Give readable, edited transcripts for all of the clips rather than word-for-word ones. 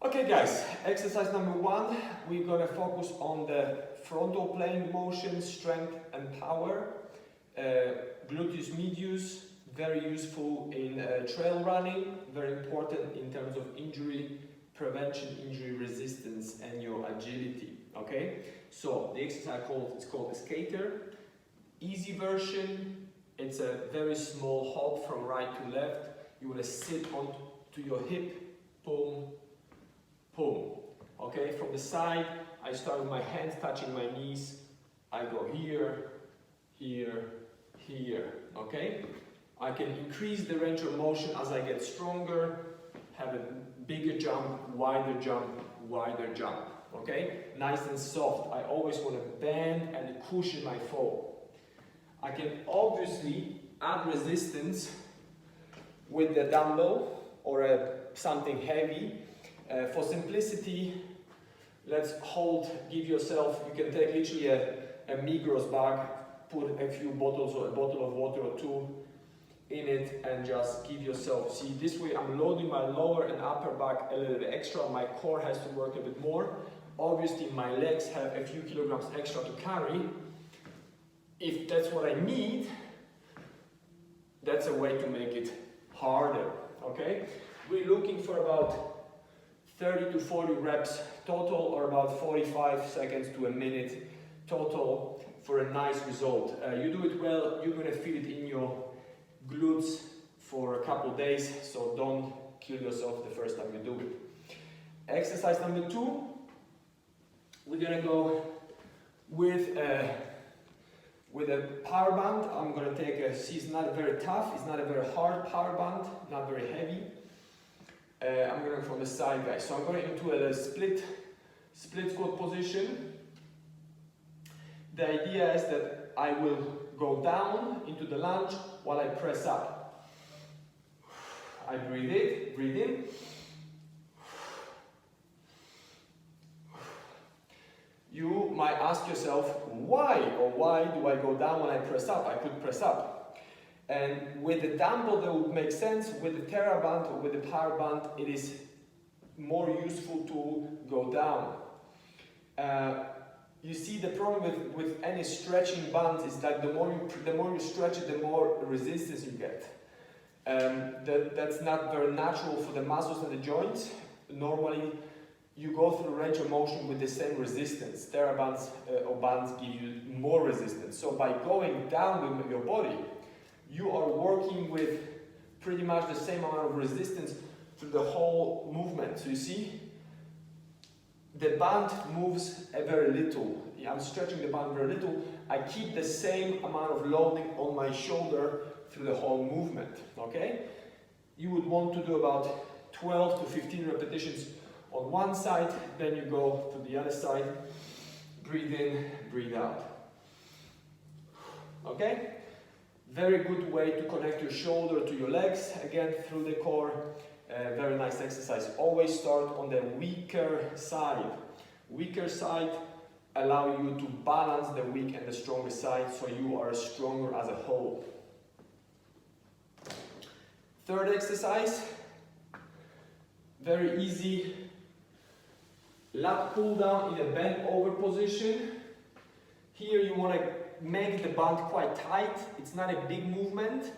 Okay guys, exercise number 1, we're gonna focus on the frontal plane motion, strength and power. Gluteus medius, very useful in trail running, very important in terms of injury prevention, injury resistance and your agility. Okay, so the exercise is called a skater. Easy version, it's a very small hop from right to left. You want to sit on to your hip, boom, boom. Okay, from the side, I start with my hands touching my knees. I go here, here, here. Okay, I can increase the range of motion as I get stronger, have a bigger jump, wider jump, wider jump. Okay, nice and soft. I always want to bend and cushion my fall. I can obviously add resistance with the dumbbell or something heavy. For simplicity, let's give yourself, you can take literally a Migros bag, put a few bottles or a bottle of water or two in it and just give yourself, see this way I'm loading my lower and upper back a little bit extra, my core has to work a bit more. Obviously my legs have a few kilograms extra to carry. If that's what I need, that's a way to make it harder, okay? We're looking for about 30 to 40 reps total, or about 45 seconds to a minute total for a nice result. You do it well, you're gonna feel it in your glutes for a couple of days, so don't kill yourself the first time you do it. Exercise number 2, we're gonna go with a power band. I'm gonna take it's not very tough, it's not a very hard power band, not very heavy. I'm going from the side, guys. So I'm going into a split squat position. The idea is that I will go down into the lunge while I press up. I breathe in. You might ask yourself, why do I go down when I press up? I could press up. And with the dumbbell that would make sense, with the TheraBand or with the power band, it is more useful to go down. You see, the problem with any stretching bands is that the more you stretch it, the more resistance you get. That's not very natural for the muscles and the joints. Normally, you go through range of motion with the same resistance. TheraBands or bands give you more resistance. So by going down with your body, you are working with pretty much the same amount of resistance through the whole movement. So you see, the band moves very little. I'm stretching the band very little. I keep the same amount of loading on my shoulder through the whole movement, okay? You would want to do about 12 to 15 repetitions on one side, then you go to the other side. Breathe in, breathe out. Okay? Very good way to connect your shoulder to your legs, again through the core. Very nice exercise. Always start on the weaker side. Weaker side allow you to balance the weak and the stronger side, so you are stronger as a whole. Third exercise, very easy. Lat pull down in a bent over position. Here you want to make the band quite tight. It's not a big movement.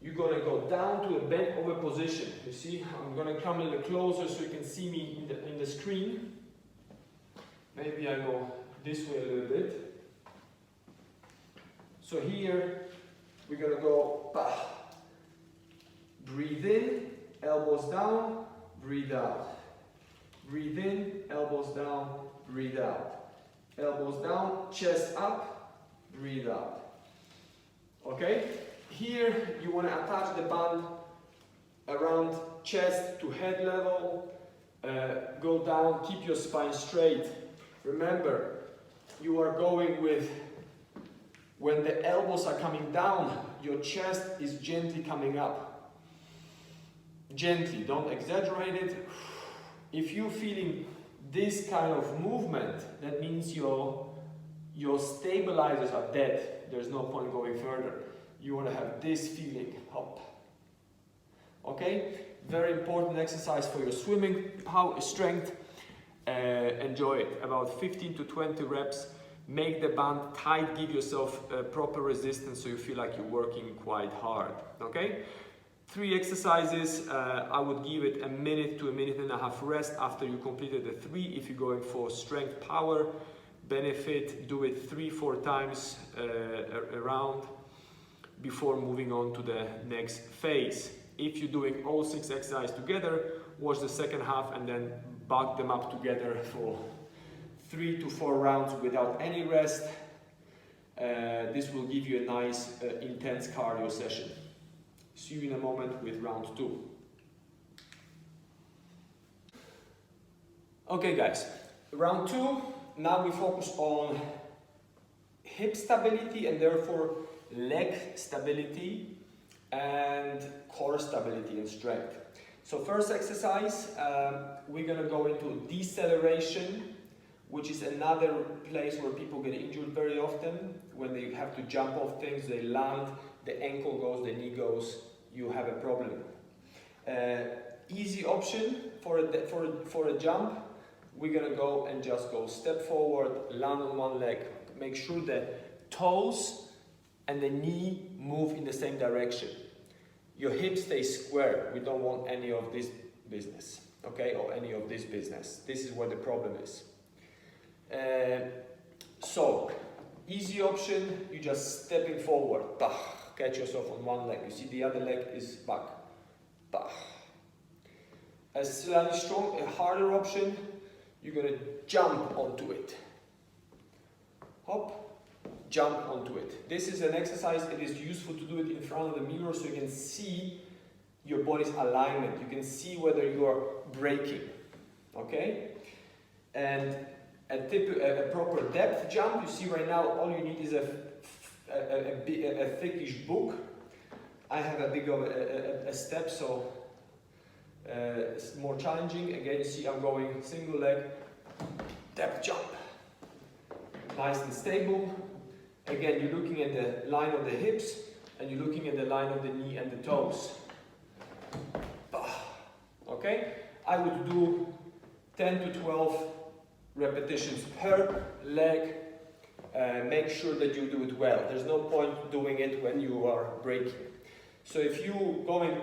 You're gonna go down to a bent over position. You see, I'm gonna come a little closer so you can see me in the screen. Maybe I go this way a little bit. So here we're gonna go. Breathe in, elbows down, breathe out. Breathe in, elbows down, breathe out. Elbows down, chest up, breathe out. Okay? Here you want to attach the band around chest to head level. Go down, keep your spine straight. Remember, you are going with, when the elbows are coming down, your chest is gently coming up. Gently, don't exaggerate it. If you're feeling this kind of movement, that means your stabilizers are dead. There's no point going further. You want to have this feeling, hop. Okay? Very important exercise for your swimming power strength. Enjoy it. About 15 to 20 reps. Make the band tight, give yourself proper resistance so you feel like you're working quite hard. Okay? 3 exercises. I would give it a minute to a minute and a half rest after you completed the 3. If you're going for strength power benefit, do it 3-4 times around before moving on to the next phase. If you're doing all 6 exercises together, watch the second half and then bulk them up together for 3 to 4 rounds without any rest. This will give you a nice intense cardio session. See you in a moment with round 2. Okay guys, round 2, now we focus on hip stability and therefore leg stability and core stability and strength. So first exercise, we're gonna go into deceleration, which is another place where people get injured very often. When they have to jump off things, they land, the ankle goes, the knee goes, you have a problem. Easy option for a jump, we're gonna go and just go step forward, land on one leg, make sure the toes and the knee move in the same direction. Your hips stay square. We don't want any of this business, okay, or any of this business. This is where the problem is. So, easy option, you just stepping forward, bah, catch yourself on one leg. You see the other leg is back, bah. A slightly strong, a harder option, you're gonna jump onto it. Hop. Jump onto it. This is an exercise, it is useful to do it in front of the mirror so you can see your body's alignment. You can see whether you are braking, okay? And a proper depth jump, you see right now all you need is a thickish book. I have a big of a step, so it's more challenging. Again, you see I'm going single leg, depth jump. Nice and stable. Again, you're looking at the line of the hips and you're looking at the line of the knee and the toes. Okay? I would do 10 to 12 repetitions per leg. Make sure that you do it well. There's no point doing it when you are braking. So if you're going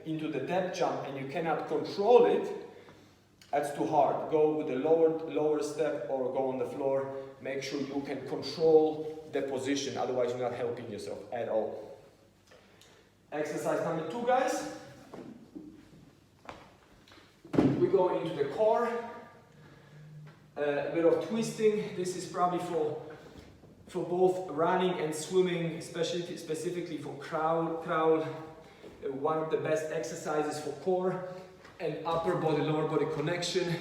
into the depth jump and you cannot control it, that's too hard. Go with a lower step or go on the floor. Make sure you can control the position, otherwise you're not helping yourself at all. Exercise number 2, guys. We're going into the core. A bit of twisting. This is probably for both running and swimming, specifically for crawl. One of the best exercises for core and upper body, lower body connection.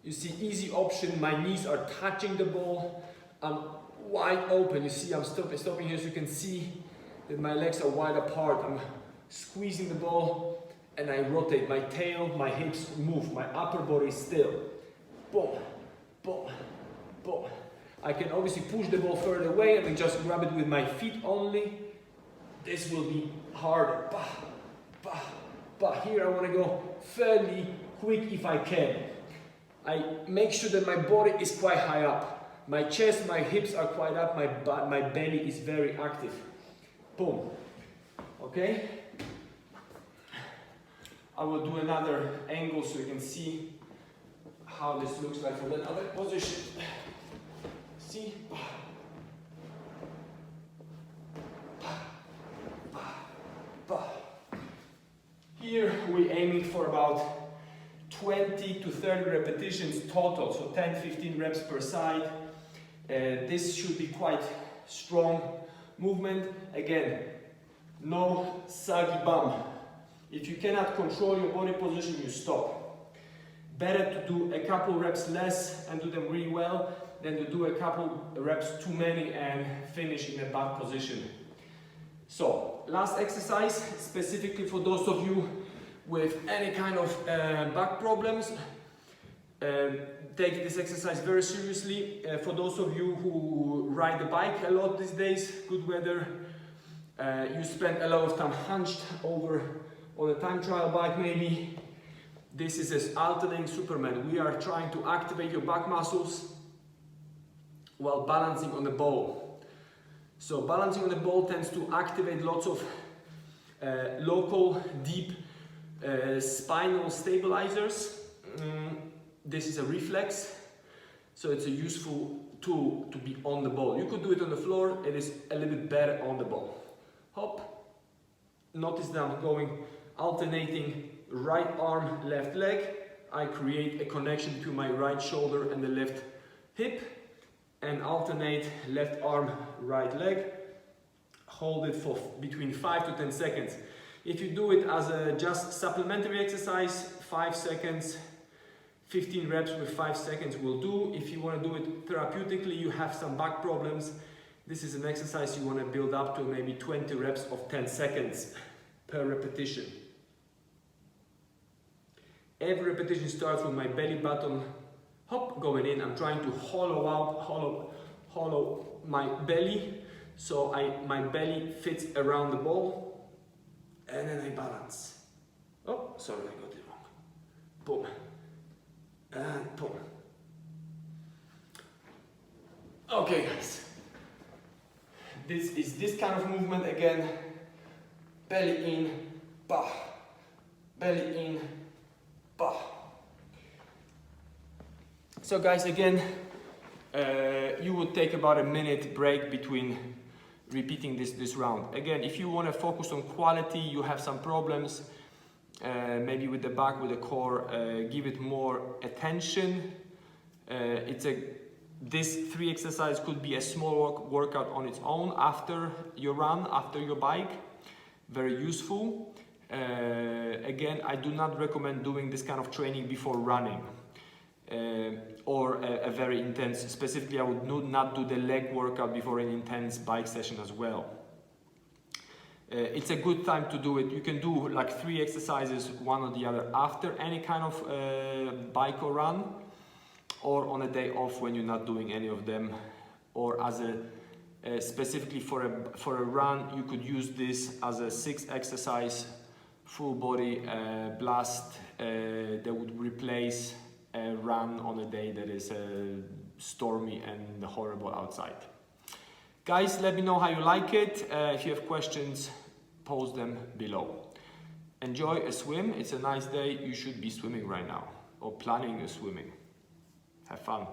You see, easy option, my knees are touching the ball. I'm wide open. You see, I'm stopping here so you can see that my legs are wide apart. I'm squeezing the ball and I rotate. My tail, my hips move. My upper body is still. Boom, boom, boom. I can obviously push the ball further away and then just grab it with my feet only. This will be harder. Bah, bah, bah. Here I want to go fairly quick if I can. I make sure that my body is quite high up. My chest, my hips are quite up, my belly is very active. Boom. Okay? I will do another angle so you can see how this looks like from another position. See? Here we're aiming for about 20 to 30 repetitions total, so 10-15 reps per side. This should be quite strong movement. Again, no saggy bum. If you cannot control your body position, you stop. Better to do a couple reps less and do them really well than to do a couple reps too many and finish in a bad position. So, last exercise, specifically for those of you with any kind of back problems. Take this exercise very seriously. For those of you who ride the bike a lot these days, good weather, you spend a lot of time hunched over on a time trial bike maybe. This is as alternating Superman. We are trying to activate your back muscles while balancing on the ball. So balancing on the ball tends to activate lots of local, deep spinal stabilizers. This is a reflex, so it's a useful tool to be on the ball. You could do it on the floor, it is a little bit better on the ball. Hop. Notice that I'm going alternating right arm, left leg. I create a connection between my right shoulder and the left hip, and alternate left arm, right leg. Hold it for between 5 to 10 seconds. If you do it as a just supplementary exercise, 5 seconds, 15 reps with 5 seconds will do. If you want to do it therapeutically, you have some back problems, this is an exercise you want to build up to maybe 20 reps of 10 seconds per repetition. Every repetition starts with my belly button, hop, going in. I'm trying to hollow my belly, so my belly fits around the ball, and then I balance. Oh, sorry, I got it wrong. Boom. And boom. Okay, guys. This is this kind of movement again. Belly in, bah. Belly in, bah. So guys, again, you would take about a minute break between repeating this round. Again, if you want to focus on quality, you have some problems, maybe with the back, with the core, give it more attention. This 3 exercise could be a small workout on its own after your run, after your bike. Very useful. Again, I do not recommend doing this kind of training before running or a very intense, specifically I would not do the leg workout before an intense bike session as well. It's a good time to do it. You can do like 3 exercises, one or the other, after any kind of bike or run, or on a day off when you're not doing any of them, or as specifically for a run, you could use this as a 6 exercise full body blast that would replace a run on a day that is stormy and horrible outside. Guys, let me know how you like it. If you have questions, post them below. Enjoy a swim. It's a nice day. You should be swimming right now, or planning a swimming. Have fun.